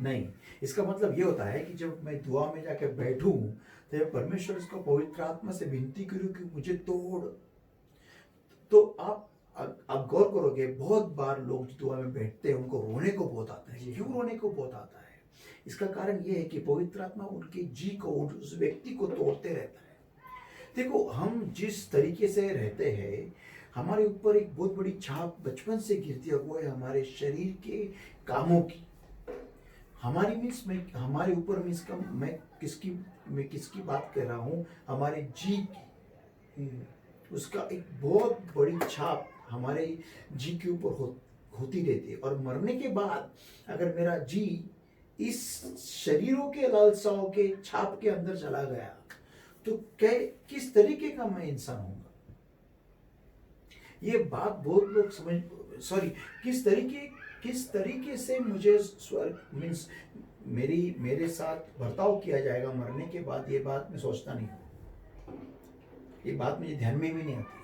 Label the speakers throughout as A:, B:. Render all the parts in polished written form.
A: नहीं, इसका मतलब ये होता है कि जब मैं दुआ में जाके बैठूं तो मैं परमेश्वर को पवित्र आत्मा से विनती करूं कि मुझे तोड़। तो आप गौर करोगे, बहुत बार लोग जो दुआ में बैठते हैं उनको रोने को बहुत आता है। क्यों रोने को बहुत आता है? इसका कारण ये है कि पवित्र आत्मा उनके जी को, उस व्यक्ति को तोड़ते रहता है। देखो, हम जिस तरीके से रहते हैं, हमारे ऊपर एक बहुत बड़ी छाप बचपन से गिरती है, वो है हमारे शरीर के कामों की। हमारी मीन्स में हमारे ऊपर मीन्स का मैं किसकी बात कर रहा हूँ, हमारे जी की। उसका एक बहुत बड़ी छाप हमारे जी के ऊपर होती रहती है। और मरने के बाद अगर मेरा जी इस शरीरों के लालसाओं के छाप के अंदर चला गया तो किस तरीके का मैं इंसान हूंगा? ये बात बहुत लोग किस तरीके से मुझे स्वर्ग मीन्स मेरे साथ बर्ताव किया जाएगा मरने के बाद, ये बात मैं सोचता नहीं हूँ। ये बात मुझे ध्यान में भी नहीं आती।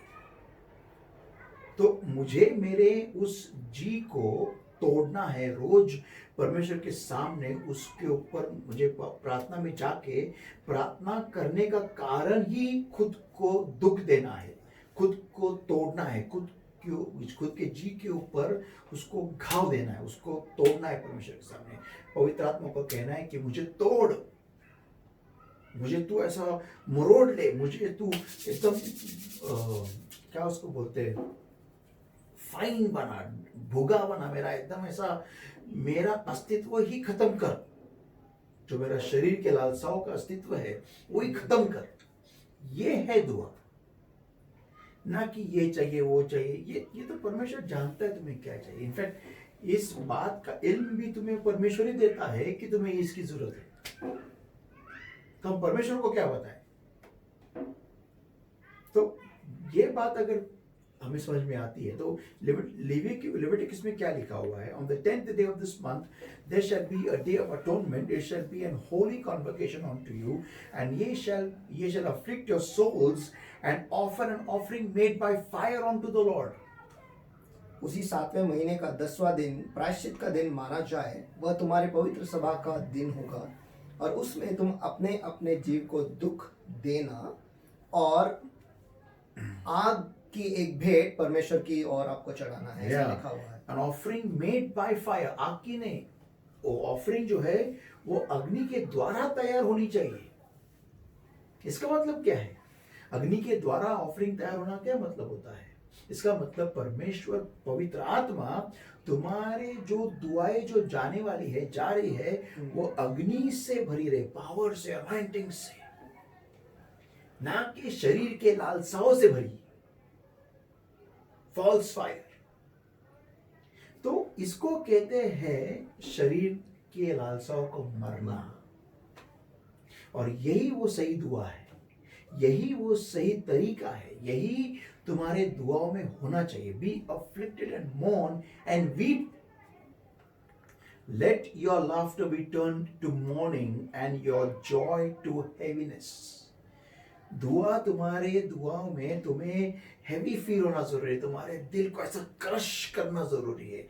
A: तो मुझे मेरे उस जी को तोड़ना है रोज परमेश्वर के सामने। उसके ऊपर मुझे प्रार्थना में जाके प्रार्थना करने का कारण ही खुद को दुख देना है, खुद को तोड़ना है, खुद के जी के ऊपर उसको घाव देना है, उसको तोड़ना है परमेश्वर के सामने। पवित्र आत्मा को कहना है कि मुझे तोड़, मुझे तू ऐसा मरोड़ ले, मुझे तू एकदम क्या उसको बोलते हैं, फाइन बना, भुगा बना, मेरा एकदम ऐसा मेरा अस्तित्व ही खत्म कर। जो मेरा शरीर के लालसाओं का अस्तित्व है वो ही खत्म कर। ये है दुआ, ना कि ये चाहिए वो चाहिए। ये तो परमेश्वर जानता है तुम्हें क्या चाहिए। इनफैक्ट इस बात का इल्म भी तुम्हें परमेश्वर ही देता है कि तुम्हें इसकी जरूरत है। तो हम परमेश्वर को क्या बताएं? तो ये बात अगर हमें समझ में आती है तो लेविटिकस में क्या लिखा हुआ है? On the 10th day of this month there shall be a day of atonement, it shall be an holy convocation unto you, and ye shall afflict your souls and offer an offering made by fire unto the Lord.
B: उसी 7वें महीने का 10वां दिन प्रायश्चित का दिन माना जाए, वह तुम्हारे पवित्र सभा का दिन होगा, और उसमें तुम अपने अपने जीव को दुख देना और आग की एक भेंट परमेश्वर की ओर आपको चढ़ाना है। ऐसा लिखा हुआ है।
A: An offering made by fire, आग की नहीं, वो ऑफरिंग जो है वो अग्नि के द्वारा तैयार होनी चाहिए। इसका मतलब क्या है? अग्नि के द्वारा ऑफरिंग तैयार होना क्या मतलब होता है? इसका मतलब परमेश्वर पवित्र आत्मा तुम्हारे जो दुआएं जो जाने वाली है, जा रही है, वो अग्नि से भरी रहे, पावर से, अनॉइंटिंग से, ना कि शरीर के लालसाओं से भरी, फॉल्स फायर। तो इसको कहते हैं शरीर के लालसाओं को मरना। और यही वो सही दुआ है, यही वो सही तरीका है, यही तुम्हारे दुआओं में होना चाहिए। Be afflicted and mourn and weep, let your laughter be turn to mourning and your joy to heaviness. तुम्हारे दुआओं में तुम्हें हैवी फील होना जरूरी है, तुम्हारे दिल को ऐसा क्रश करना जरूरी है।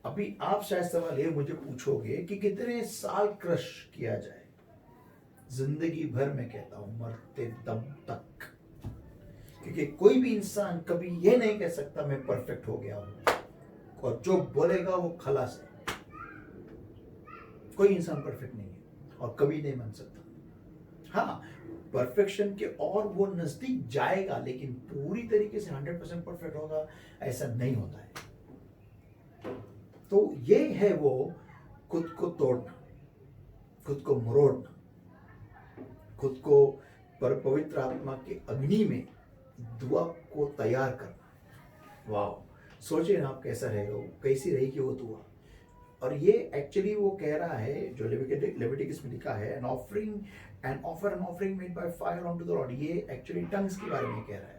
A: अभी आप शायद सवाल ये मुझे पूछोगे कि कितने साल क्रश किया जाए? जिंदगी भर में कहता हूं, मरते दम तक। क्योंकि कोई भी इंसान कभी ये नहीं कह सकता मैं परफेक्ट हो गया हूं, और जो बोलेगा वो खलास है। कोई इंसान परफेक्ट नहीं है और कभी नहीं बन सकता। हाँ, परफेक्शन के और वो नजदीक जाएगा, लेकिन पूरी तरीके से 100% परफेक्ट होगा ऐसा नहीं होता है। तो ये है वो खुद को तोड़ना, खुद को मरोड़ना, खुद को पवित्र आत्मा के अग्नि में दुआ को तैयार करना। वाह, सोचिए ना आप कैसा रहेगा, कैसी रहेगी वो दुआ। और ये एक्चुअली वो कह रहा है जो लेविटिकस में लिखा है, an offering made by fire on to the lord. ये एक्चुअली टंग्स के बारे में कह रहा है।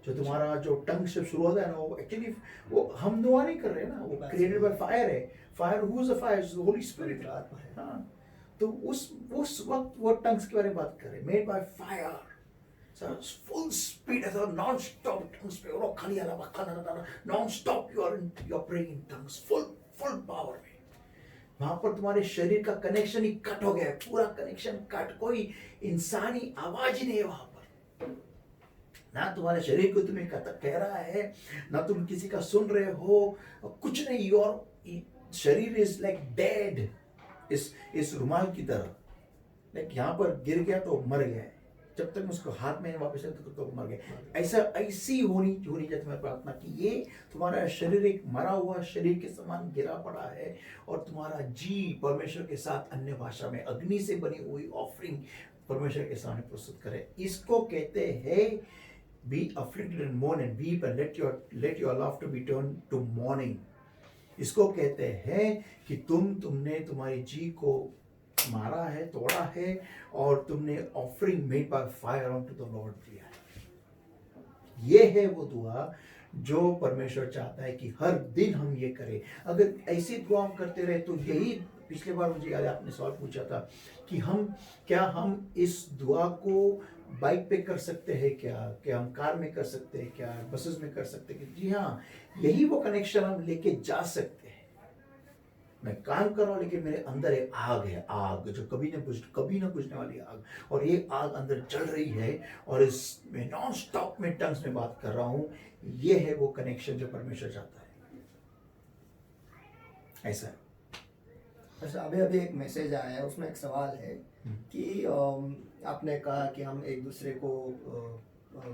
A: जो तुम्हारा जो टंग से शुरू होता है ना, वो एक्चुअली वो हम दुआ नहीं कर रहे हैं ना, वो क्रिएटेड बाय फायर है। Fire, who is a fire? Holi spirit, आत्मा है। हाँ, तो उस वक्त वो टंग्स के बारे में बात कर रहे हैं, made by fire, full speed, ऐसा नॉन स्टॉप टंग्स पे, और खाली non stop you are praying in tongues, full power में। वहां पर तुम्हारे शरीर का कनेक्शन ही कट हो गया है, पूरा कनेक्शन कट, कोई इंसानी आवाज ही नहीं है वहां पर। ना तुम्हारे शरीर को तुम्हें कह रहा है, ना तुम किसी का सुन रहे हो, कुछ नहीं। योर शरीर इज लाइक डेड, इस रुमाल की तरह। लाइक यहाँ पर गिर गया तो मर गया है, जब तक उसको हाथ में वापस आया तब तक मर गया। ऐसी होनी चाहिए तुम्हारी प्रार्थना कि ये तुम्हारा शरीर एक मरा हुआ शरीर के समान गिरा पड़ा है, और तुम्हारा जी परमेश्वर के साथ अन्य भाषा में अग्नि से बनी हुई ऑफरिंग परमेश्वर के सामने प्रस्तुत करे। इसको कहते हैं be afflicted and mourn and weep and let your laughter be turned to mourning। इसको कहते हैं कि तुमने तुम्हारी जी को मारा है, तोड़ा है, और तुमने offering made by fire on to the lord दिया है। ये है वो दुआ जो परमेश्वर चाहता है कि हर दिन हम ये करें। अगर ऐसी दुआ हम करते रहे तो यही, पिछले बार मुझे याद है आपने सवाल पूछा था कि हम इस दुआ को बाइक पे कर सकते हैं क्या हम कार में कर सकते हैं क्या, बसेस में कर सकते हैं? जी हाँ, यही वो कनेक्शन हम लेके जा सकते हैं। मैं काम कर रहा हूँ लेकिन मेरे अंदर एक आग है, आग जो कभी ना बुझने वाली आग, और ये आग अंदर चल रही है, और मैं नॉन स्टॉप में टंग्स में बात कर रहा हूँ। ये है वो कनेक्शन जो परमेश्वर चाहता है। ऐसा है।
B: अच्छा, अभी एक मैसेज आया है, उसमें एक सवाल है कि आपने कहा कि हम एक दूसरे को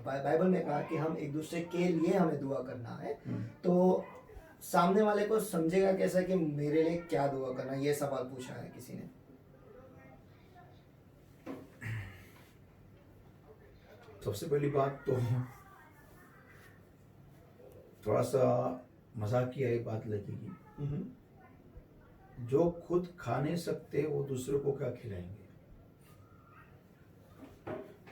B: बाइबल में कहा कि हम एक दूसरे के लिए हमें दुआ करना है, तो सामने वाले को समझेगा कैसा कि मेरे लिए क्या दुआ करना, ये सवाल पूछा है किसी ने।
A: सबसे पहली बात तो थोड़ा सा मजाकिया ये बात लगेगी, जो खुद खा नहीं सकते वो दूसरों को क्या खिलाएंगे,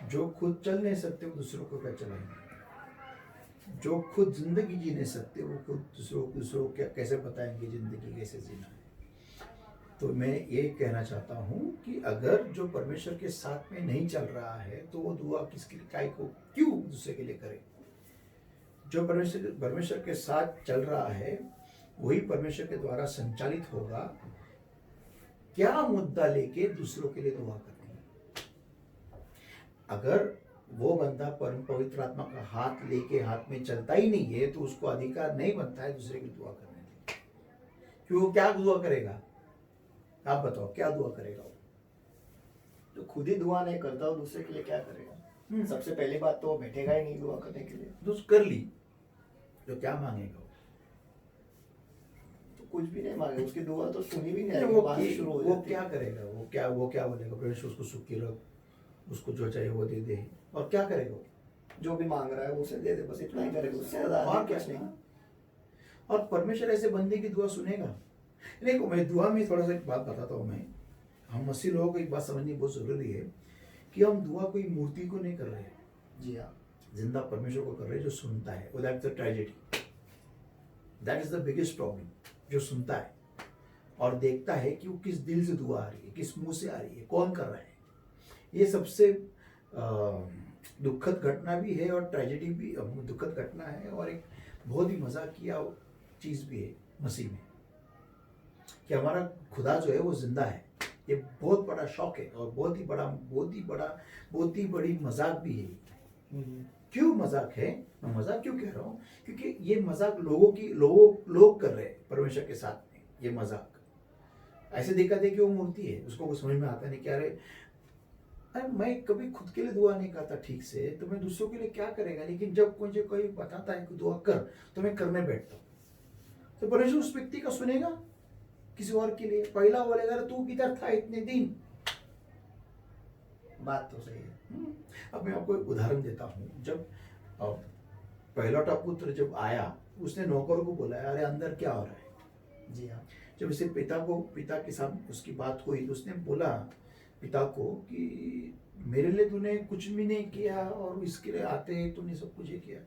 A: जो खुद चल नहीं सकते वो दूसरों को क्या चलाएंगे, जो खुद जिंदगी जी नहीं सकते वो खुद दूसरों को क्या कैसे बताएंगे जिंदगी कैसे जीना है। तो मैं ये कहना चाहता हूँ कि अगर जो परमेश्वर के साथ में नहीं चल रहा है तो वो दुआ किसके लिए, काय को क्यों दूसरे के लिए करे। जो परमेश्वर के साथ चल रहा है वही परमेश्वर के द्वारा संचालित होगा। क्या मुद्दा लेके दूसरों के लिए दुआ करनी है। अगर वो बंदा परम पवित्र आत्मा का हाथ लेके हाथ में चलता ही नहीं है तो उसको अधिकार नहीं बनता है दूसरे की दुआ करने का। क्यों, वो क्या दुआ करेगा? आप बताओ, क्या दुआ करेगा वो?
B: जो खुद ही दुआ नहीं करता वो दूसरे के लिए क्या करेगा? सबसे पहली बात तो वो बैठेगा ही नहीं दुआ करने के लिए।
A: तो कर ली तो क्या मांगेगा वो?
B: तो कुछ भी नहीं मांगे, उसकी दुआ तो सुनी भी नहीं,
A: वो
B: बात शुरू हो
A: वो
B: जाती
A: क्या
B: है।
A: करेगा? वो क्या बोलेगा? परमेश्वर उसको सुखी रख, उसको जो चाहिए वो दे दे, और क्या करेगा वो?
B: जो भी मांग रहा है वो उसे दे दे, बस इतना ही करेगा, उससे ज्यादा
A: और
B: कुछ
A: क्या?
B: नहीं।
A: और परमेश्वर ऐसे बंदे की दुआ सुनेगा? देखो, मैं दुआ में थोड़ा सा एक बात बताता हूँ। मैं हम मसीह लोगों को एक बात समझनी बहुत जरूरी है कि हम दुआ कोई मूर्ति को नहीं कर रहे हैं।
B: जी हाँ,
A: जिंदा परमेश्वर को कर रहे हैं जो सुनता है। That's the tragedy, that is the biggest problem. जो सुनता है और देखता है कि वो किस दिल से दुआ आ रही है, किस मुंह से आ रही है, कौन कर रहा है। ये सबसे दुखद घटना भी है और ट्रेजेडी भी, दुखद घटना है और एक बहुत ही मजाकिया चीज़ भी है मसीह में, कि हमारा खुदा जो है वो जिंदा है। ये बहुत बड़ा शौक है और बहुत ही बड़ी मजाक भी है। क्यों मजाक है? मैं मजाक क्यों कह रहा हूँ? क्योंकि ये मजाक लोग कर रहे हैं परमेश्वर के साथ में। ये मजाक ऐसे दिखाते कि वो मूर्ति है, उसको कुछ समझ में आता नहीं। क्या अरे मैं कभी खुद के लिए दुआ नहीं करता ठीक से, तो मैं दूसरों के लिए क्या करेगा। लेकिन जब मुझे कोई बताता है कि दुआ कर, तो मैं करने बैठता हूँ। तो परमेश्वर उस व्यक्ति का सुनेगा किसी और के लिए। पहला बोलेगा तू किधर था इतने दिन।
B: बात तो सही है।
A: अब मैं आपको एक उदाहरण देता हूँ। जब पहलौठा पुत्र जब आया, उसने नौकर को बोला अरे अंदर क्या हो रहा है।
B: जी हाँ,
A: जब इसे पिता के साथ उसकी बात हुई तो उसने बोला पिता को कि मेरे लिए तूने कुछ भी नहीं किया और इसके लिए आते तूने सब कुछ किया।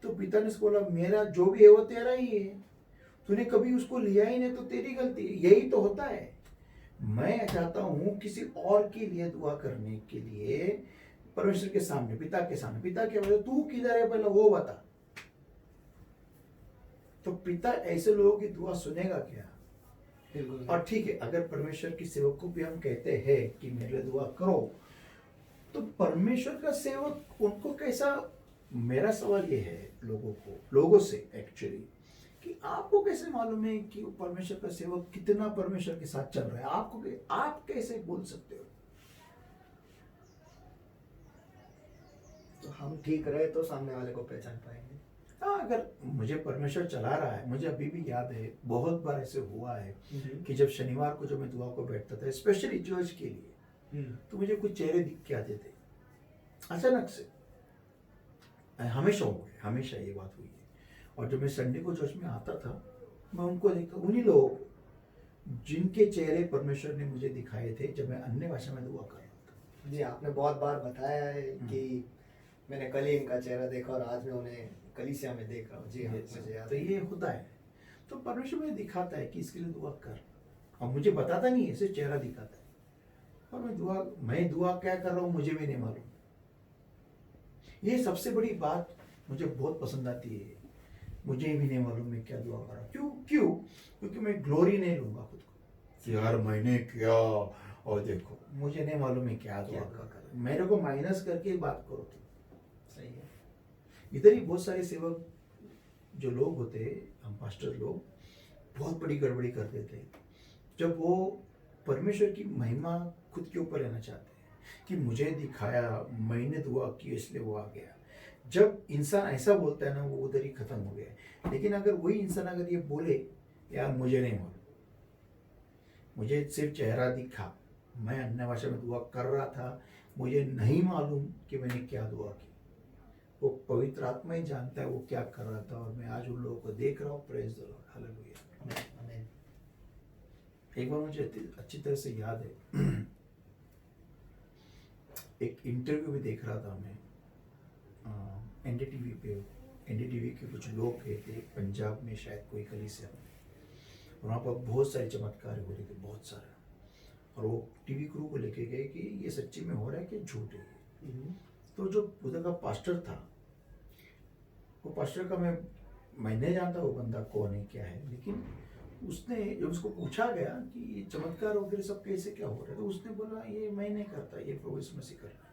A: तो पिता ने बोला मेरा जो भी है वो तेरा ही है, तूने कभी उसको लिया ही नहीं तो तेरी गलती। यही तो होता है। मैं चाहता हूँ किसी और के लिए दुआ करने के लिए परमेश्वर के सामने, पिता के सामने। पिता के बोले तू किधर है पहले वो बता। तो पिता ऐसे लोगों की दुआ सुनेगा क्या?
B: बिल्कुल।
A: और ठीक है, अगर परमेश्वर की सेवक को भी हम कहते हैं कि मेरे लिए दुआ करो, तो परमेश्वर का सेवक उनको कैसा, मेरा सवाल ये है लोगों से एक्चुअली, कि आपको कैसे मालूम है कि वो परमेश्वर का सेवक कितना परमेश्वर के साथ चल रहा है? आप कैसे बोल सकते हो?
B: तो हम ठीक रहे तो सामने वाले को पहचान पाएंगे।
A: हाँ, अगर मुझे परमेश्वर चला रहा है, मुझे अभी भी याद है, बहुत बार ऐसे हुआ है कि जब शनिवार को जब मैं दुआ को बैठता था स्पेशली चर्च के लिए, तो मुझे कुछ चेहरे दिख के आते थे अचानक से। हमेशा हो गए, हमेशा ये बात हुई है। और जब मैं संडे को चर्च में आता था, मैं उनको देखता, उन्हीं लोगों को जिनके चेहरे परमेश्वर ने मुझे दिखाए थे जब मैं अन्य भाषा में दुआ कर रहा था।
B: जी, आपने बहुत बार बताया है कि मैंने कल ही इनका चेहरा देखा और आज मैं उन्हें कलीसिया में देख रहा हूँ। जी हाँ, मुझे याद
A: तो
B: है।
A: ये होता है। तो परमेश्वर मुझे दिखाता है कि इसके लिए दुआ कर, और मुझे बताता नहीं है, सिर्फ चेहरा दिखाता है। और मैं दुआ क्या कर रहा हूँ मुझे भी नहीं मालूम। ये सबसे बड़ी बात मुझे बहुत पसंद आती है। मुझे भी नहीं मालूम मैं क्या दुआ कर रहा हूँ। क्यों? क्योंकि मैं ग्लोरी नहीं लूंगा खुद को कि यार मैंने किया, और देखो मुझे नहीं मालूम मैं क्या दुआ कर रहा हूँ। मेरे को माइनस करके बात करो तुम।
B: सही है।
A: इधर ही बहुत सारे सेवक जो लोग होते हैं, हम पास्टर लोग, बहुत बड़ी गड़बड़ी कर देते हैं जब वो परमेश्वर की महिमा खुद के ऊपर लेना चाहते हैं कि मुझे दिखाया, मैंने दुआ की इसलिए वो आ गया। जब इंसान ऐसा बोलता है ना, वो उधर ही खत्म हो गया। लेकिन अगर वही इंसान अगर ये बोले, यार मुझे नहीं मालूम, मुझे सिर्फ चेहरा दिखा, मैं अन्य भाषा में दुआ कर रहा था, मुझे नहीं मालूम कि मैंने क्या दुआ की, वो पवित्र आत्मा ही जानता है वो क्या कर रहा था। और मैं आज उन लोगों को देख रहा हूँ। Praise the Lord, hallelujah.
B: आमीन।
A: एक बार मुझे अच्छी तरह से याद है, एक इंटरव्यू भी देख रहा था मैं एनडीटीवी पे। एनडीटीवी के कुछ लोग गए थे पंजाब में, शायद कोई कलीसिया में। वहाँ पर बहुत सारे चमत्कार हो रहे थे, बहुत सारे। और वो टीवी क्रू को लेके गए कि ये सच्ची में हो रहा है कि झूठ है। तो जो उधर का पास्टर था, वो पास्टर का मैं नहीं जानता वो बंदा कौन है क्या है, लेकिन उसने जब उसको पूछा गया कि ये चमत्कार वगैरह सब कैसे क्या हो रहा है, तो उसने बोला ये मैं नहीं करता, ये प्रभु यीशु मसीह कर रहा है।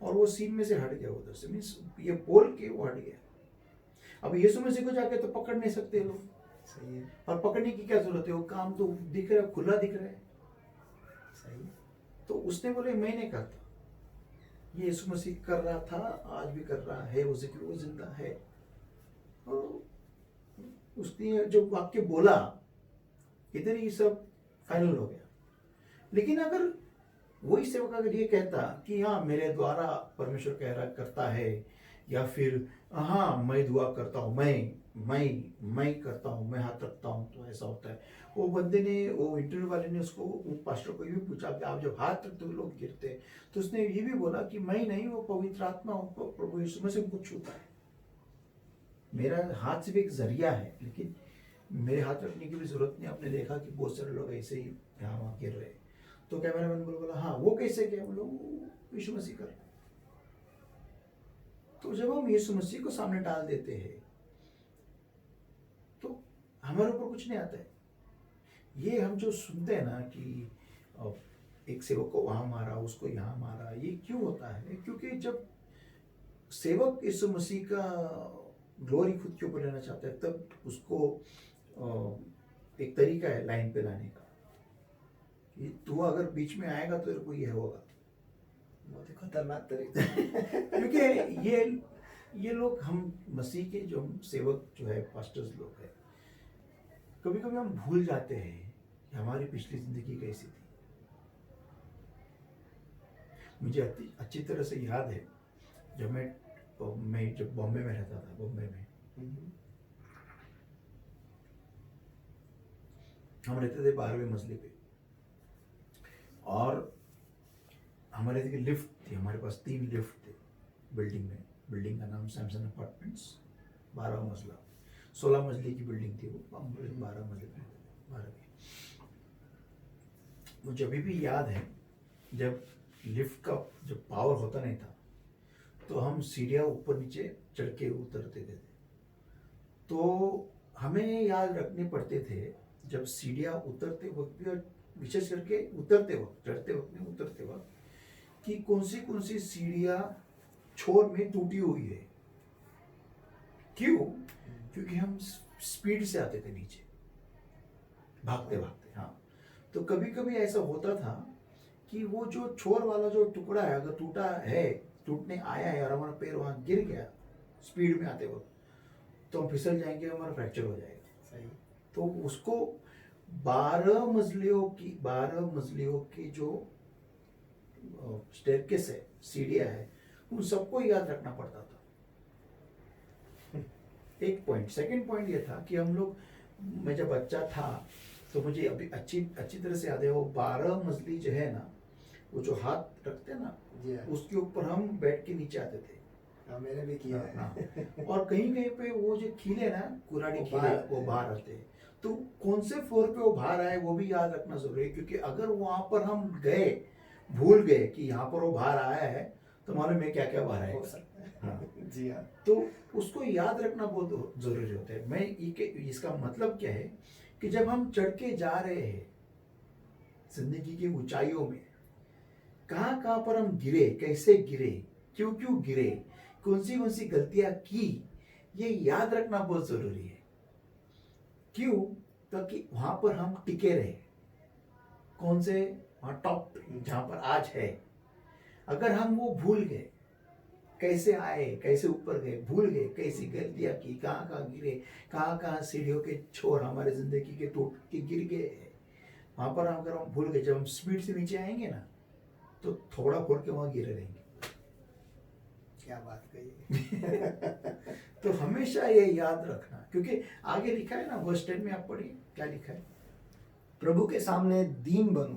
A: और वो सीन में से हट गया उधर से, मीन्स ये बोल के वो हट गया। अब यीशु मसीह को जाके तो पकड़ नहीं सकते लोग।
B: सही है।
A: और पकड़ने की क्या जरूरत है, वो काम तो दिख रहा है, खुला दिख रहा है।
B: सही है।
A: तो उसने बोले मैं नहीं करता, ये यीशु मसीह कर रहा था, आज भी कर रहा है, उसे कि वो जिंदा है। और उसने जो वाक्य बोला, इधर ही सब फाइनल हो गया। लेकिन अगर वही सेवक अगर ये कहता कि हाँ मेरे द्वारा परमेश्वर कह रहा करता है, या फिर हाँ मैं दुआ करता हूँ, मैं करता हूँ, मैं हाथ रखता हूँ, तो ऐसा होता है। वो बंदे ने, वो इंटरव्यू वाले ने उसको, पास्टर को ये भी पूछा कि आप जब हाथ रखते हो लोग गिरते हैं, तो उसने ये भी बोला कि मैं नहीं, वो पवित्र आत्मा प्रभु यीशु मसीह को छूता है। मेरा हाथ सिर्फ एक जरिया है, लेकिन मेरे हाथ रखने की भी जरूरत नहीं। आपने देखा कि बहुत सारे लोग ऐसे ही यहाँ वहाँ गिर रहे। तो कैमरामैन बोला हाँ वो कैसे क्या, बोलो यीशु मसीह कर। तो जब हम यीशु मसीह को सामने डाल देते हैं तो हमारे ऊपर कुछ नहीं आता है। ये हम जो सुनते हैं ना कि एक सेवक को वहां मारा, उसको यहाँ मारा, ये क्यों होता है? क्योंकि जब सेवक यीशु मसीह का ग्लोरी खुद के ऊपर लेना चाहता है, तब उसको एक तरीका है लाइन पे लाने का कि तू अगर बीच में आएगा तो तेरे को ये होगा।
B: बहुत ही खतरनाक तरीका।
A: क्योंकि ये लोग, हम मसीह के जो सेवक जो है, पास्टर्स लोग हैं, कभी कभी हम भूल जाते हैं कि हमारी पिछली जिंदगी कैसी थी। मुझे अच्छी तरह से याद है जब मैं जब बॉम्बे में रहता था, बॉम्बे में हम रहते थे 12वें मंजिले पे, और हमारे लिफ्ट थी, हमारे पास 3 लिफ्ट थे बिल्डिंग में। बिल्डिंग का नाम सैमसन अपार्टमेंट्स, 12 मंजिला, 16 मंजिले की बिल्डिंग थी वो, हम 12 मंजिले, 12वीं। मुझे अभी भी याद है जब लिफ्ट का जब पावर होता नहीं था, तो हम सीढ़ियाँ ऊपर नीचे चढ़ के उतरते थे। तो हमें याद रखने पड़ते थे जब सीढ़ियाँ उतरते वक्त भी, और विशेष करके उतरते वक्त, चढ़ते वक्त नहीं, उतरते वक्त, कि कौन सी सीढ़ियाँ छोर में टूटी हुई है। क्यों? क्योंकि हम स्पीड से आते थे नीचे, भागते भागते। हाँ, तो कभी कभी ऐसा होता था कि वो जो छोर वाला जो टुकड़ा है, अगर टूटा है, टूटने आया है और हमारा पैर वहाँ गिर गया स्पीड में आते वक्त, तो हम फिसल जाएंगे, हमारा फ्रैक्चर हो जाएगा।
B: सही।
A: तो उसको 12 मंजिलियों की जो स्टेयरकेस है, सीढ़ियाँ है, उन सबको याद रखना पड़ता था। एक पॉइंट। सेकंड पॉइंट ये था कि हम लोग, मैं जब बच्चा था तो मुझे अभी अच्छी अच्छी तरह से याद है, वो 12 मंजिली जो है ना, वो जो हाथ रखते हैं ना,
B: जी हाँ।
A: उसके ऊपर हम बैठ के नीचे आते थे।
B: हाँ, मैंने भी किया है।
A: हाँ। और कहीं कहीं पे वो जो खीले ना, कुराड़ी
B: वो
A: खीले,
B: बाहर आते
A: वो
B: हैं।
A: बाहर आते हैं। तो कौन से फ्लोर पे वो बाहर आए वो भी याद रखना जरूरी है, क्योंकि अगर वहां पर हम गए, भूल गए कि यहाँ पर वो बाहर आया है, तो मालूम है क्या क्या बाहर
B: हो
A: आएगा।
B: सकता है।
A: हाँ।
B: जी हाँ।
A: तो उसको याद रखना बहुत जरूरी होता है। मैं इसका मतलब क्या है कि जब हम चढ़ के जा रहे हैं जिंदगी की ऊंचाइयों में, कहाँ पर हम गिरे, कैसे गिरे, क्यों क्यों गिरे, कौन सी गलतियां की, ये याद रखना बहुत जरूरी है। क्यों? ताकि वहां पर हम टिके रहे, कौन से, वहां टॉप जहां पर आज है। अगर हम वो भूल गए, कैसे आए, कैसे ऊपर गए, भूल गए, कैसी गलतियां की, कहाँ कहाँ गिरे, कहाँ सीढ़ियों के छोर हमारे जिंदगी के टूट के गिर गए, वहां पर अगर हम भूल गए, जब हम स्पीड से नीचे आएंगे ना, तो थोड़ा फोड़ के वहां गिरे रहेंगे।
B: क्या बात कही।
A: तो हमेशा ये याद रखना, क्योंकि आगे लिखा है ना, वर्स 10 में आप पढ़िए क्या लिखा है।
B: प्रभु के सामने दीन बनो।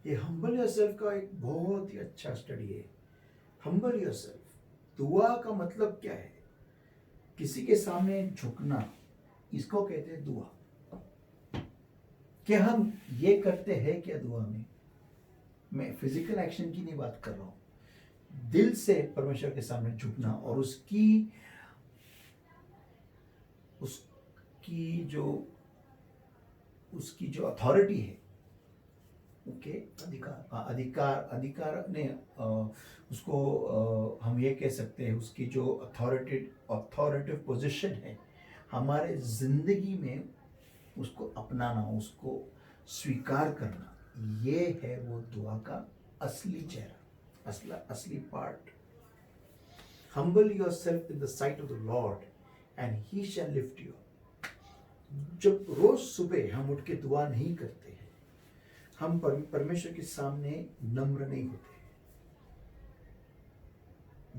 A: ये हम्बल योरसेल्फ का एक बहुत ही अच्छा स्टडी है। हम्बल योरसेल्फ, दुआ का मतलब क्या है? किसी के सामने झुकना, इसको कहते हैं दुआ। क्या हम ये करते हैं क्या दुआ में? मैं फिजिकल एक्शन की नहीं बात कर रहा हूं, दिल से परमेश्वर के सामने झुकना और उसकी जो अथॉरिटी है, ओके, अधिकार ने, उसको हम ये कह सकते हैं, उसकी जो अथॉरिटिव पोजीशन है हमारे जिंदगी में, उसको अपनाना, उसको स्वीकार करना, ये है वो दुआ का असली चेहरा, असली part. Humble yourself in the sight of the Lord and he shall lift you up. जब रोज सुबह हम उठ के दुआ नहीं करते हैं, हम परमेश्वर के सामने नम्र नहीं होते।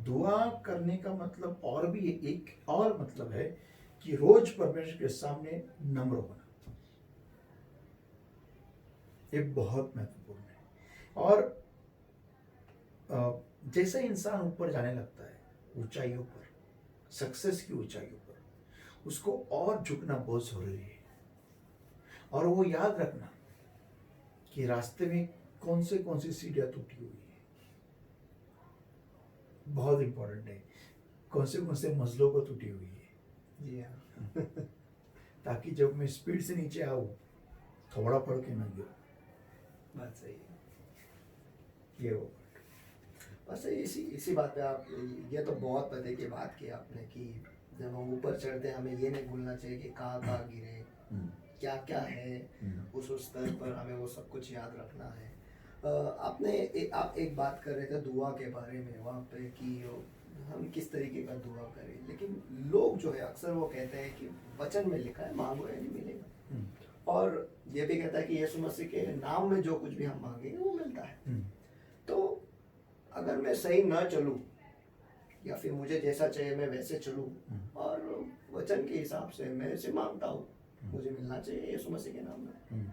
A: दुआ करने का मतलब और भी एक और मतलब है कि रोज परमेश्वर के सामने नम्र होना, ये बहुत महत्वपूर्ण है। और जैसे इंसान ऊपर जाने लगता है, ऊंचाइयों पर, सक्सेस की ऊंचाइयों पर, उसको और झुकना बहुत जरूरी है। और वो याद रखना कि रास्ते में कौन सी सीढ़ियां टूटी हुई है, बहुत इंपॉर्टेंट है, कौन से मंजिलों पर टूटी हुई है।
B: जी हाँ।
A: ताकि जब मैं स्पीड से नीचे आऊँ, थोड़ा पड़ के ना गिरूं।
B: बात सही है।
A: ये वो
B: बस इसी बात पे आप, ये तो बहुत पते की बात की आपने कि जब हम ऊपर चढ़ते हैं हमें ये नहीं भूलना चाहिए कि कहाँ गिरे, क्या क्या है, उस स्तर पर हमें वो सब कुछ याद रखना है। आप एक बात कर रहे थे दुआ के बारे में वहाँ पे कि हम किस तरीके का दुआ करें, लेकिन लोग जो है अक्सर वो कहते हैं कि वचन में लिखा है मांगो यानी मिलेगा, और ये भी कहता है कि यीशु मसीह के नाम में जो कुछ भी हम मांगेंगे वो मिलता है। तो अगर मैं सही ना चलूं, या फिर मुझे जैसा चाहिए मैं वैसे चलूं, और वचन के हिसाब से मैं इसे मांगता हूँ, मुझे मिलना चाहिए यीशु मसीह के नाम में।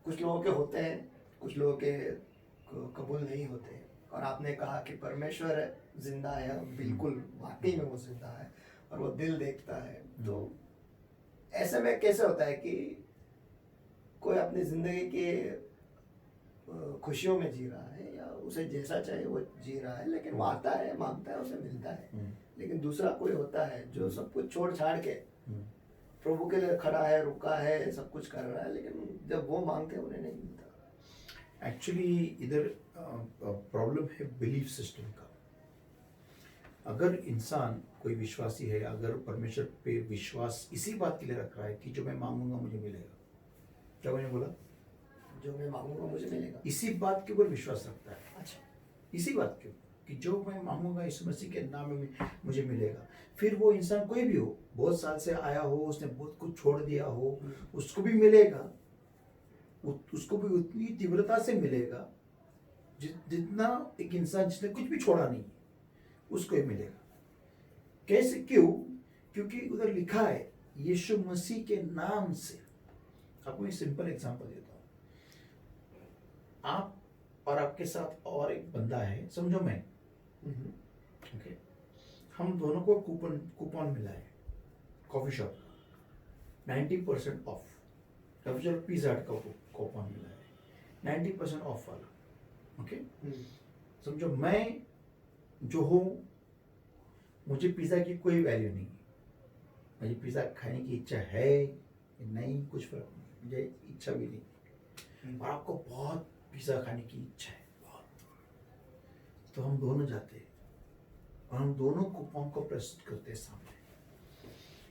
B: कुछ लोगों के होते हैं, कुछ लोगों के कबूल नहीं होते। और आपने कहा कि परमेश्वर जिंदा है, बिल्कुल वाकई में वो जिंदा है और वो दिल देखता है। तो ऐसे में कैसे होता है कि कोई अपनी जिंदगी के खुशियों में जी रहा है, या उसे जैसा चाहे वो जी रहा है, लेकिन वो आता है, मांगता है, उसे मिलता है। लेकिन दूसरा कोई होता है जो सब कुछ छोड़ छाड़ के प्रभु के लिए खड़ा है, रुका है, सब कुछ कर रहा है, लेकिन जब वो मांगते हैं उन्हें नहीं मिलता।
A: एक्चुअली इधर प्रॉब्लम है बिलीफ सिस्टम का। अगर इंसान कोई विश्वासी है, अगर परमेश्वर पे विश्वास इसी बात के लिए रख रहा है कि जो मैं मांगूंगा मुझे मिलेगा, क्या मैंने बोला,
B: जो मैं मांगूंगा मुझे मिलेगा,
A: इसी बात के ऊपर विश्वास रखता है,
B: अच्छा,
A: इसी बात के ऊपर कि जो मैं मांगूंगा यीशु मसीह के नाम में मुझे मिलेगा। फिर वो इंसान कोई भी हो, बहुत साल से आया हो, उसने बहुत कुछ छोड़ दिया हो, उसको भी मिलेगा, उसको भी उतनी तीव्रता से मिलेगा जितना एक इंसान जिसने कुछ भी छोड़ा नहीं है उसको ही मिलेगा। कैसे, क्यों? क्योंकि उधर लिखा है यीशु मसीह के नाम से। आपको एक सिंपल एग्जांपल देता हूँ। आप और आपके साथ और एक बंदा है, समझो मैं, ओके, हम दोनों को कूपन कूपन मिला है कॉफी शॉप का 90% ऑफ, कॉफी शॉप पिज़्ज़ा हट का कूपन मिला है 90% ऑफ वाला, ओके। समझो मैं जो हूँ, मुझे पिज़्ज़ा की कोई वैल्यू नहीं है, मुझे पिज़्ज़ा खाने की इच्छा है नहीं, कुछ फर्क नहीं, मुझे इच्छा भी नहीं, और आपको बहुत पिज़्ज़ा खाने की इच्छा है बहुत, तो हम दोनों जाते हैं और हम दोनों कूपन को प्रस्तुत करते हैं सामने।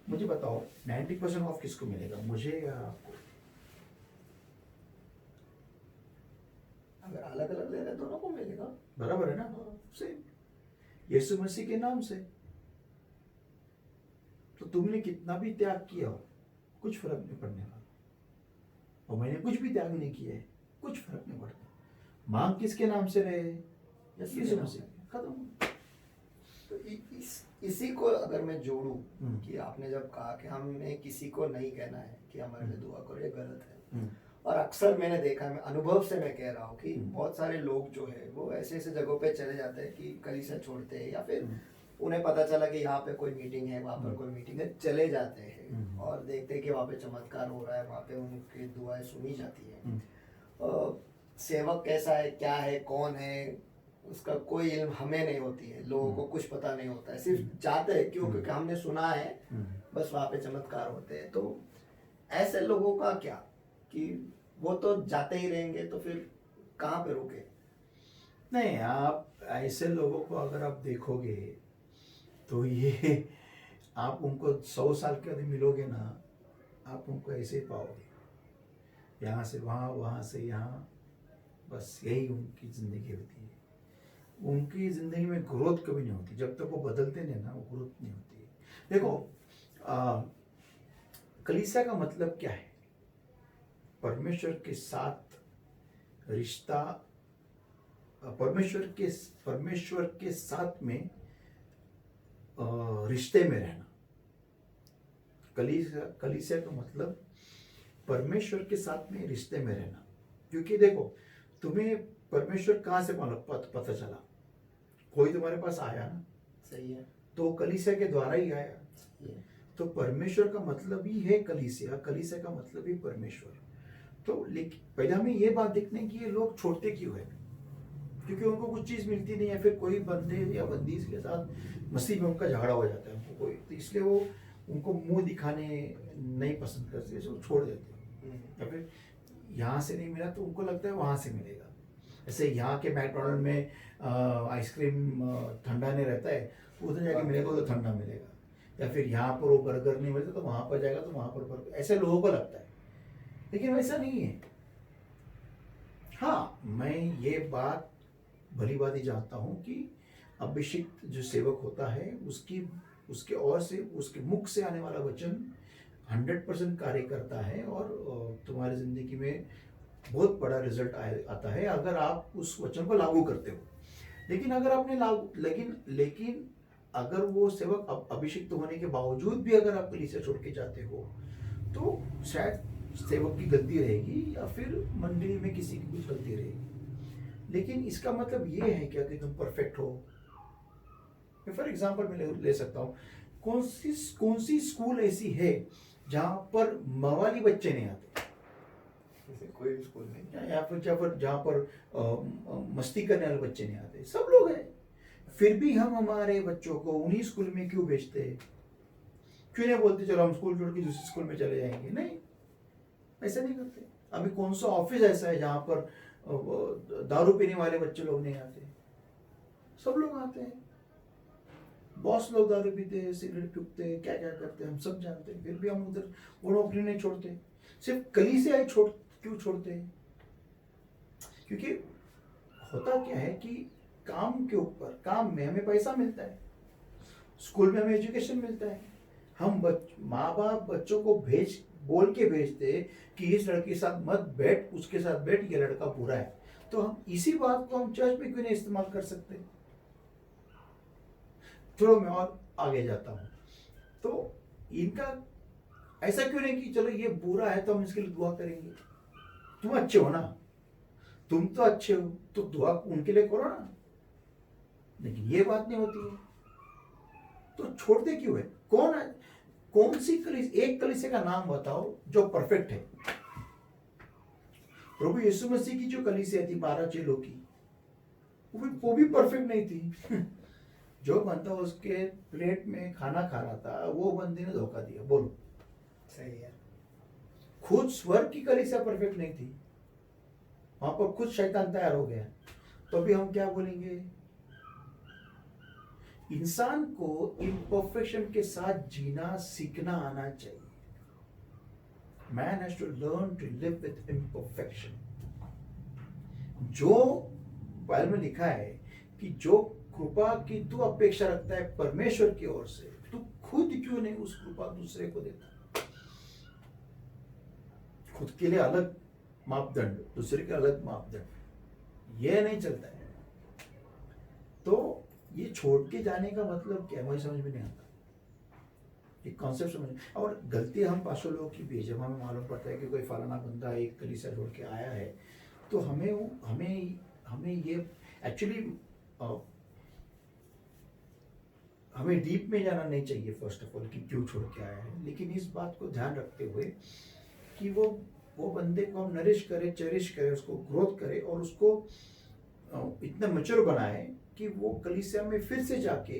A: मुझे बताओ 90% ऑफ किसको मिलेगा, मुझे या आपको?
B: अगर अलग अलग ले रहे हैं दोनों को मिलेगा,
A: बराबर है ना, सेम, यीशु मसीह के नाम से। तो तुमने कितना भी त्याग किया हो कुछ फर्क नहीं पड़ने वाला, और मैंने कुछ भी त्याग नहीं किया है कुछ फर्क नहीं पड़ता। मांग किसके नाम से रहे, यीशु मसीह, खत्म।
B: तो इसी को अगर मैं जोड़ूं
A: हम्म।
B: कि आपने जब कहा कि हमें किसी को नहीं कहना है कि हमारे लिए दुआ करो, ये गलत है।
A: हम्म।
B: और अक्सर मैंने देखा है, मैं अनुभव से मैं कह रहा हूँ कि
A: हम्म।
B: बहुत सारे लोग जो है वो ऐसे ऐसे जगहों पे चले जाते हैं कि कलीसिया छोड़ते हैं, या फिर
A: हम्म।
B: उन्हें पता चला कि यहाँ पे कोई मीटिंग है, वहाँ पर कोई मीटिंग है, चले जाते हैं
A: हम्म।
B: और देखते हैं कि वहाँ पे चमत्कार हो रहा है, वहाँ पे उनकी दुआएं सुनी जाती है।
A: हम्म।
B: सेवक कैसा है, क्या है, कौन है, उसका कोई इल्म हमें नहीं होती है, लोगों को कुछ पता नहीं होता है, सिर्फ जाते हैं क्यों, क्योंकि हमने सुना है, बस वहाँ पे चमत्कार होते हैं। तो ऐसे लोगों का क्या, कि वो तो जाते ही रहेंगे, तो फिर कहाँ पे रुके?
A: नहीं, आप ऐसे लोगों को अगर आप देखोगे तो ये आप उनको 100 साल के बाद मिलोगे ना, आप उनको ऐसे ही पाओगे, यहाँ से वहाँ, वहाँ से यहाँ, बस यही उनकी ज़िंदगी होती है। उनकी ज़िंदगी में ग्रोथ कभी नहीं होती, जब तक वो बदलते नहीं ना, वो ग्रोथ नहीं होती है। देखो, कलीसिया का मतलब क्या है? परमेश्वर के साथ रिश्ता, परमेश्वर के साथ में रिश्ते में रहना। कलीसिया का मतलब परमेश्वर के साथ में रिश्ते में रहना। क्योंकि देखो, तुम्हें परमेश्वर कहाँ से पता चला? कोई तुम्हारे पास आया ना,
B: सही है,
A: तो कलीसिया के द्वारा ही आया।
B: सही है।
A: तो परमेश्वर का मतलब ही है कलीसिया, कलीसिया का मतलब ही परमेश्वर। तो लेकिन पहले हमें ये बात देखने की, ये लोग छोड़ते क्यों है? क्योंकि उनको कुछ चीज़ मिलती नहीं है, फिर कोई बंदे या बंदी के साथ मसीह में उनका झगड़ा हो जाता है उनको कोई, तो इसलिए वो उनको मुंह दिखाने नहीं पसंद करते, इसलिए वो छोड़ देते हैं। या फिर यहाँ से नहीं मिला तो उनको लगता है वहाँ से मिलेगा। ऐसे यहाँ के मैकडोनल्ड में आइसक्रीम ठंडा नहीं रहता है, उधर जाके मिलेगा तो ठंडा मिलेगा। या फिर यहाँ पर वो बर्गर नहीं मिलता तो वहाँ पर जाएगा तो वहाँ पर बर्गर, ऐसे लोगों को लगता है, लेकिन वैसा नहीं है। हाँ, मैं ये बात भली बात ही जानता हूँ कि अभिषिक्त जो सेवक होता है उसके ओर से, उसके मुख से आने वाला वचन 100% कार्य करता है और तुम्हारी जिंदगी में बहुत बड़ा रिजल्ट आता है अगर आप उस वचन को लागू करते हो। लेकिन अगर आपने लेकिन अगर वो सेवक अभिषिक्त होने के बावजूद भी अगर आप कलीसिया छोड़ के जाते हो, तो शायद सेवक की गलती रहेगी या फिर मंडली में किसी की कुछ गलती रहेगी। लेकिन इसका मतलब ये है क्या कि तुम परफेक्ट हो? फॉर एग्जाम्पल मैं ले सकता हूँ, कौन सी स्कूल ऐसी है जहाँ पर मवाली बच्चे नहीं आते?
B: कोई भी स्कूल नहीं,
A: या फिर जहाँ पर मस्ती करने वाले बच्चे नहीं आते, सब लोग हैं। फिर भी हम हमारे बच्चों को उन्हीं स्कूल में क्यों भेजते हैं? क्यों नहीं बोलते चलो हम स्कूल छोड़ के दूसरे स्कूल में चले जाएंगे? नहीं, ऐसा नहीं करते। अभी कौन सा ऑफिस ऐसा है जहां पर दारू पीने वाले बच्चे लोग नहीं आते? सब लोग आते हैं। बॉस लोग दारू पीते हैं, सिगरेट फूकते हैं, क्या क्या करते हैं, हम सब जानते हैं, फिर भी हम उधर वो नौकरी नहीं छोड़ते। सिर्फ कलीसिया क्यों छोड़ते हैं? क्योंकि होता क्या है कि काम के ऊपर, काम में हमें पैसा मिलता है, स्कूल में हमें एजुकेशन मिलता है। हम माँ बाप बच्चों को बोल के भेजते हैं कि इस लड़के के साथ मत बैठ, उसके साथ बैठ, ये लड़का बुरा है। तो हम इसी बात को हम चर्च में क्यों नहीं इस्तेमाल कर सकते? चलो मैं और आगे जाता हूँ। तो इनका ऐसा क्यों नहीं कि चलो ये बुरा है तो हम इसके लिए दुआ करेंगे। तुम अच्छे हो ना, तुम तो अच्छे हो, तो दुआ उनके लिए करो ना। लेकिन ये बात नहीं होती है, तो छोड़ते क्यों है? कौन है? कौन सी एक कलीसिया का नाम बताओ जो परफेक्ट है? प्रभु यीशु मसीह की जो कलीसिया थी 12 चेलों की, वो भी परफेक्ट नहीं थी। जो बंदा उसके प्लेट में खाना खा रहा था, वो बंदे ने धोखा दिया। बोलो,
B: सही है।
A: खुद स्वर्ग की कलीसिया परफेक्ट नहीं थी, वहां पर खुद शैतान तैयार हो गया। तो अभी हम क्या बोलेंगे? इंसान को इम्परफेक्शन के साथ जीना सीखना आना चाहिए। Man has to learn to live with imperfection. जो बाइबल में लिखा है कि जो कृपा की तू अपेक्षा रखता है परमेश्वर की ओर से, तू खुद क्यों नहीं उस कृपा दूसरे को देता? खुद के लिए अलग मापदंड, दूसरे के अलग मापदंड, ये नहीं चलता है। तो ये छोड़ के जाने का मतलब क्या है, मुझे समझ में नहीं आता। एक कॉन्सेप्ट समझ, और गलती हम पासों लोगों की भी है। जब हमें मालूम पड़ता है कि कोई फलाना बंदा एक कलीसिया छोड़ के आया है, तो हमें ये एक्चुअली हमें डीप में जाना नहीं चाहिए फर्स्ट ऑफ ऑल कि क्यों छोड़ के आया है। लेकिन इस बात को ध्यान रखते हुए कि वो बंदे को हम नरिश करें, चेरिश करें, उसको ग्रोथ करें और उसको इतना मैच्योर बनाए कि वो कलीसिया में फिर से जाके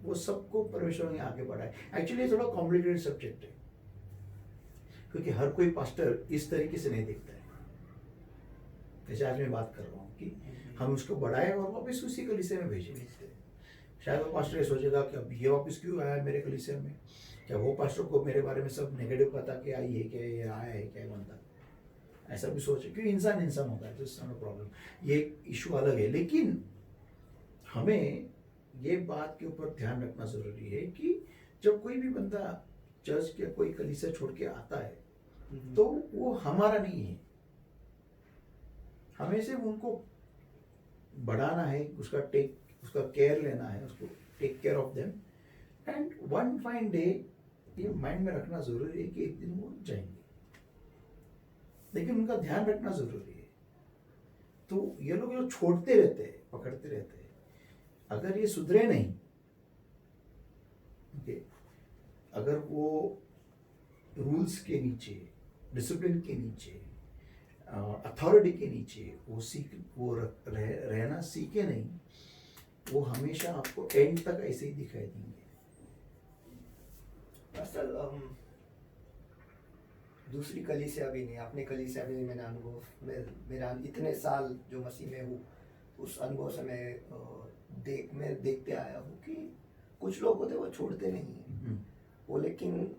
A: वो सबको परमेश्वर में आगे बढ़ाए। एक्चुअली ये थोड़ा कॉम्प्लिकेटेड सब्जेक्ट है, क्योंकि हर कोई पास्टर इस तरीके से नहीं देखता है। जैसे आज मैं बात कर रहा हूँ कि हम उसको बढ़ाए और वापस उसी कलीसिया में भेजें। शायद वो पास्टर ये सोचेगा कि अब ये वापस क्यों आया मेरे कलीसिया में, क्या वो पास्टर को मेरे बारे में सब नेगेटिव पता कि आई है क्या, ये आया है क्या बंदा, ऐसा भी सोचे। क्योंकि इंसान होता है, जस्ट नॉट अ प्रॉब्लम, ये इशू अलग है। लेकिन हमें ये बात के ऊपर ध्यान रखना जरूरी है कि जब कोई भी बंदा चर्च के कोई कलीसिया छोड़ के आता है, तो वो हमारा नहीं है। हमें सिर्फ उनको बढ़ाना है, उसका केयर लेना है, उसको take care of them. And one fine day ये माइंड में रखना जरूरी है कि एक दिन वो जाएंगे, लेकिन उनका ध्यान रखना जरूरी है। तो ये लोग जो छोड़ते रहते हैं, पकड़ते रहते हैं, अगर ये सुधरे नहीं, ओके, अगर वो रूल्स के नीचे, डिसिप्लिन के नीचे, अथॉरिटी के नीचे वो रहना सीखे नहीं, वो हमेशा आपको एंड तक ऐसे ही दिखाई देंगे।
B: असल दूसरी कलीसिया भी नहीं, अपने कलीसिया भी नहीं। मैंने अनुभव मेरा इतने साल जो मसीह में हूँ, उस अनुभव से मैं देखते आया हूँ कि कुछ लोग होते वो छोड़ते नहीं हैं वो, लेकिन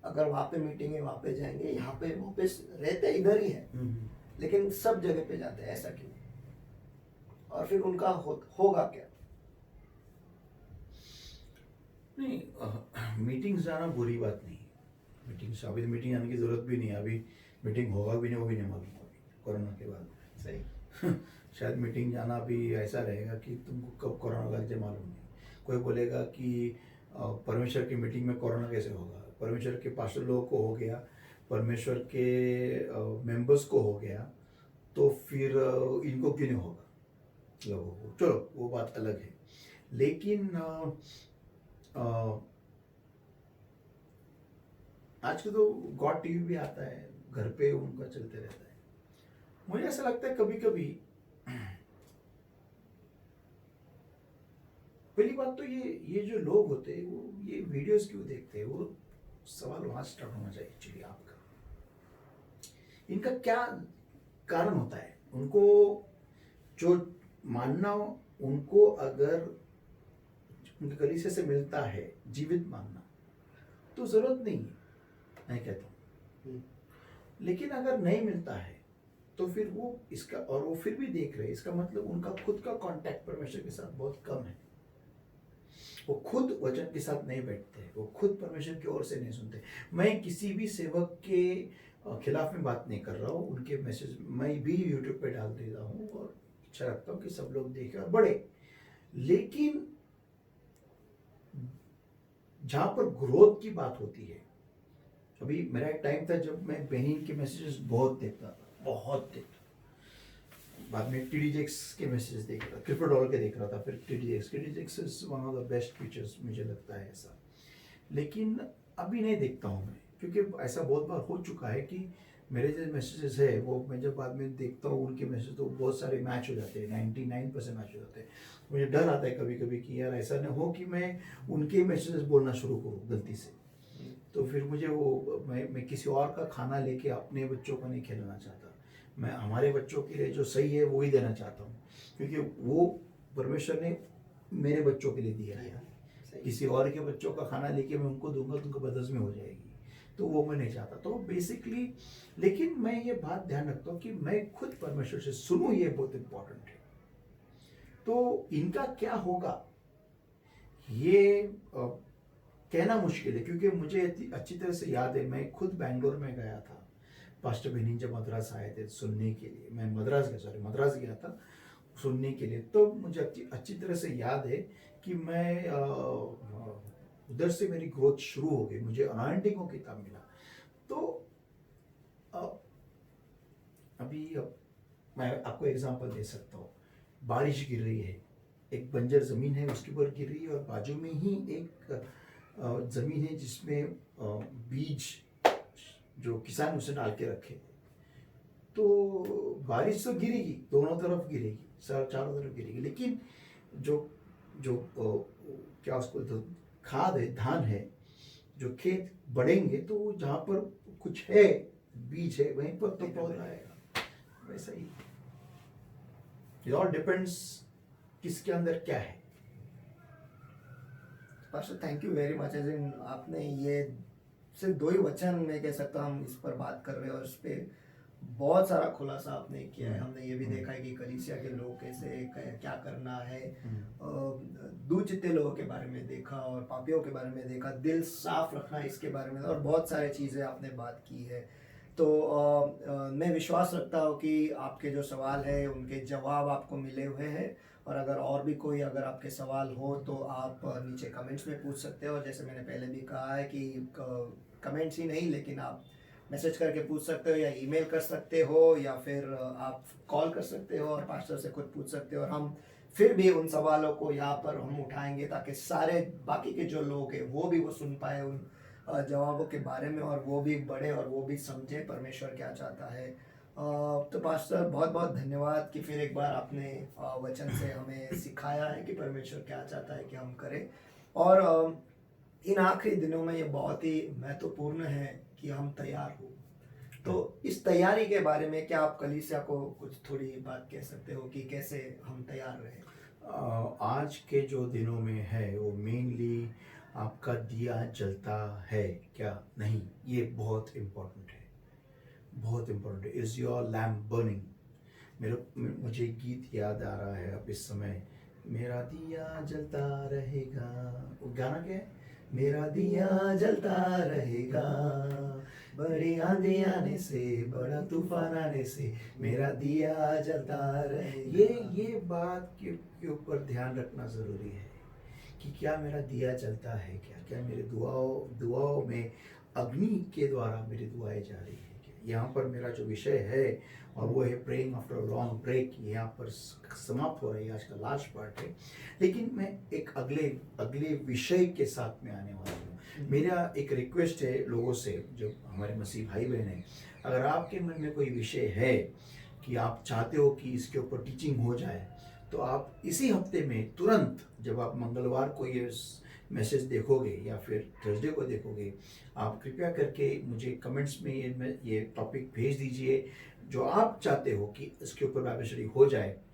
B: अगर वहाँ पे मीटिंग है वहाँ पे जाएंगे, यहाँ पे वापस रहते इधर ही है, लेकिन सब जगह पे जाते हैं, ऐसा क्यों? और फिर उनका होगा क्या?
A: नहीं, मीटिंग्स जाना बुरी बात नहीं है। मीटिंग्स, अभी मीटिंग आने की जरूरत भी नहीं है। अभी मीटिंग होगा भी नहीं, वो भी नहीं मालूम अभी कोरोना के बाद।
B: सही।
A: शायद मीटिंग जाना भी ऐसा रहेगा कि तुमको कब कोरोना लग जाए मालूम नहीं। कोई बोलेगा कि परमेश्वर की मीटिंग में कोरोना कैसे होगा? परमेश्वर के पास्टर लोगों को हो गया, परमेश्वर के मेंबर्स को हो गया, तो फिर इनको क्यों नहीं होगा लोगों को? चलो वो बात अलग है। लेकिन आजकल तो गॉड टीवी भी आता है, घर पे उनका चलते रहता है। मुझे ऐसा लगता है कभी कभी पहली बात तो ये जो लोग होते हैं वो ये वीडियोस क्यों देखते हैं, वो सवाल वहां स्टार्ट होना चाहिए एक्चुअली आपका। इनका क्या कारण होता है? उनको जो मानना, उनको अगर उनके कलीसिया से मिलता है जीवित मानना, तो जरूरत नहीं है, मैं कहता हूँ। लेकिन अगर नहीं मिलता है तो फिर वो इसका, और वो फिर भी देख रहे हैं, इसका मतलब उनका खुद का कांटेक्ट परमेश्वर के साथ बहुत कम है। वो खुद वचन के साथ नहीं बैठते, वो खुद परमेश्वर की ओर से नहीं सुनते। मैं किसी भी सेवक के खिलाफ में बात नहीं कर रहा हूँ, उनके मैसेज मैं भी यूट्यूब पे डाल देता हूँ और अच्छा लगता हूँ कि सब लोग देखें और बढ़े। लेकिन जहाँ पर ग्रोथ की बात होती है, अभी मेरा एक टाइम था जब मैं बेनिन के मैसेजेस बहुत देखता था, बहुत देखता। बाद में टीडीजेक्स के मैसेजेस देख रहा था, क्रिप्टोडॉलर के देख रहा था, फिर टीडीजेक्स is one of the best features, मुझे लगता है ऐसा। लेकिन अभी नहीं देखता हूँ मैं, क्योंकि ऐसा बहुत बार हो चुका है कि मेरे जो मैसेजेस है वो मैं जब बाद में देखता हूँ उनके मैसेज, तो बहुत सारे मैच हो जाते हैं, 99% मैच हो जाते हैं। मुझे डर आता है कभी कभी कि यार ऐसा न हो कि मैं उनके मैसेजेस बोलना शुरू करूँ गलती से, तो फिर मुझे वो मैं किसी और का खाना लेके अपने बच्चों को नहीं खिलाना चाहता। मैं हमारे बच्चों के लिए जो सही है वो ही देना चाहता हूँ, क्योंकि वो परमेश्वर ने मेरे बच्चों के लिए दिया है। किसी और के बच्चों का खाना लेके मैं उनको दूंगा तो उनको बदहज़मी हो जाएगी, तो वो मैं नहीं चाहता। तो बेसिकली, लेकिन मैं ये बात ध्यान रखता हूँ कि मैं खुद परमेश्वर से सुनूँ, ये बहुत इंपॉर्टेंट है। तो इनका क्या होगा ये कहना मुश्किल है, क्योंकि मुझे अच्छी तरह से याद है, मैं खुद बैंगलोर में गया था, पास्टर बेनिन जब मद्रास आए थे सुनने के लिए, मैं मद्रास गया था सुनने के लिए। तो मुझे अच्छी तरह से याद है कि मैं उधर से मेरी ग्रोथ शुरू हो गई, मुझे अनाइंटिंग को किताब मिला। तो अभी मैं आपको एग्जांपल दे सकता हूँ। बारिश गिर रही है, एक बंजर ज़मीन है उसके ऊपर गिर रही है, और बाजू में ही एक ज़मीन है जिसमें बीज जो किसान उसे डाल के रखे। तो बारिश तो गिरेगी, दोनों तरफ गिरेगी, चारों तरफ गिरेगी, लेकिन जो जो क्या उसको खाद है, धान है, जो खेत बढ़ेंगे तो जहाँ पर कुछ है, बीज है, वहीं पर तो पौधा आएगा। वैसा ही इट ऑल डिपेंड्स किसके अंदर क्या है।
B: Pastor thank you very much. एज इन आपने ये सिर्फ 2 ही वचन में कह सकता हूँ हम इस पर बात कर रहे हैं, और इस पे बहुत सारा खुलासा आपने किया है। हमने ये भी देखा है कि कलीसिया के लोग कैसे क्या करना है, दूचित्ते लोगों के बारे में देखा, और पापियों के बारे में देखा, दिल साफ रखना इसके बारे में, और बहुत सारी चीज़ें आपने बात की है। तो मैं विश्वास रखता हूँ कि आपके जो सवाल है उनके जवाब आपको मिले हुए हैं, और अगर और भी कोई अगर आपके सवाल हो तो आप नीचे कमेंट्स में पूछ सकते हो। और जैसे मैंने पहले भी कहा है कि कमेंट्स ही नहीं, लेकिन आप मैसेज करके पूछ सकते हो, या ईमेल कर सकते हो, या फिर आप कॉल कर सकते हो और पास्टर से खुद पूछ सकते हो, और हम फिर भी उन सवालों को यहाँ पर हम उठाएंगे ताकि सारे बाकी के जो लोग हैं वो भी वो सुन पाए उन जवाबों के बारे में, और वो भी बढ़े और वो भी समझे परमेश्वर क्या चाहता है। तो पास्टर बहुत बहुत धन्यवाद कि फिर एक बार आपने वचन से हमें सिखाया है कि परमेश्वर क्या चाहता है कि हम करें। और इन आखिरी दिनों में ये बहुत ही महत्वपूर्ण है कि हम तैयार हो। तो इस तैयारी के बारे में क्या आप कलीसिया को कुछ थोड़ी बात कह सकते हो कि कैसे हम तैयार रहें?
A: आज के जो दिनों में है वो मेनली आपका दिया जलता है क्या नहीं, ये बहुत इम्पोर्टेंट है, बहुत इम्पोर्टेंट है। Is your lamp burning? मुझे गीत याद आ रहा है अब इस समय, मेरा दिया जलता रहेगा, वो गाना क्या है? मेरा दिया जलता रहेगा, बड़ी आंधी आने से, बड़ा तूफान आने से, मेरा दिया जलता रहेगा। ये बात के ऊपर ध्यान रखना ज़रूरी है कि क्या मेरा दिया जलता है, क्या मेरे दुआओं में अग्नि के द्वारा मेरी दुआएं जा रही है क्या? यहाँ पर मेरा जो विषय है और वो है प्रेइंग आफ्टर लॉन्ग ब्रेक, यहाँ पर समाप्त हो रही है, आज का लास्ट पार्ट है। लेकिन मैं एक अगले विषय के साथ में आने वाला हूँ। मेरा एक रिक्वेस्ट है लोगों से, जो हमारे मसीह भाई बहन हैं, अगर आपके मन में कोई विषय है कि आप चाहते हो कि इसके ऊपर टीचिंग हो जाए, तो आप इसी हफ्ते में तुरंत जब आप मंगलवार को ये मैसेज देखोगे या फिर थर्सडे को देखोगे, आप कृपया करके मुझे कमेंट्स में ये टॉपिक भेज दीजिए जो आप चाहते हो कि इसके ऊपर बाइबल स्टडी हो जाए।